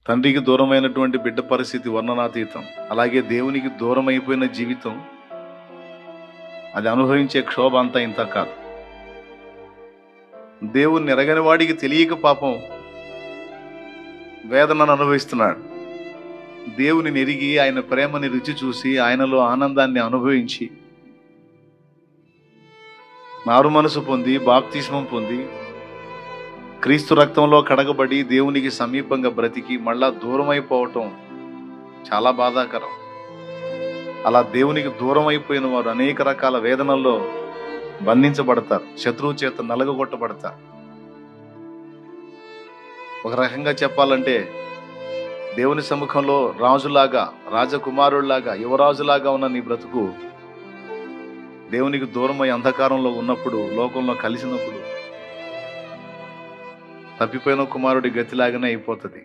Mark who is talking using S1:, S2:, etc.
S1: తండ్రికి దూరమైనటువంటి బిడ్డ పరిస్థితి వర్ణనాతీతం. అలాగే దేవునికి దూరం అయిపోయిన జీవితం, అది అనుభవించే క్షోభ అంతా ఇంత కాదు. దేవుణ్ణి ఎరగని వాడికి తెలియక పాపం వేదనను అనుభవిస్తున్నాడు. దేవుని ఎరిగి ఆయన ప్రేమని రుచి చూసి ఆయనలో ఆనందాన్ని అనుభవించి మారు మనసు పొంది బాప్తిస్మం పొంది క్రీస్తు రక్తంలో కడగబడి దేవునికి సమీపంగా బ్రతికి మళ్ళా దూరం అయిపోవటం చాలా బాధాకరం. అలా దేవునికి దూరం అయిపోయిన వారు అనేక రకాల వేదనల్లో బంధించబడతారు, శత్రువు చేత నలగగొట్టబడతారు. ఒక రకంగా చెప్పాలంటే దేవుని సముఖంలో రాజులాగా, రాజకుమారుడిలాగా, యువరాజులాగా ఉన్న నీ బ్రతుకు దేవునికి దూరమై అంధకారంలో ఉన్నప్పుడు, లోకంలో కలిసినప్పుడు తప్పిపోయిన కుమారుడి గతిలాగానే అయిపోతుంది.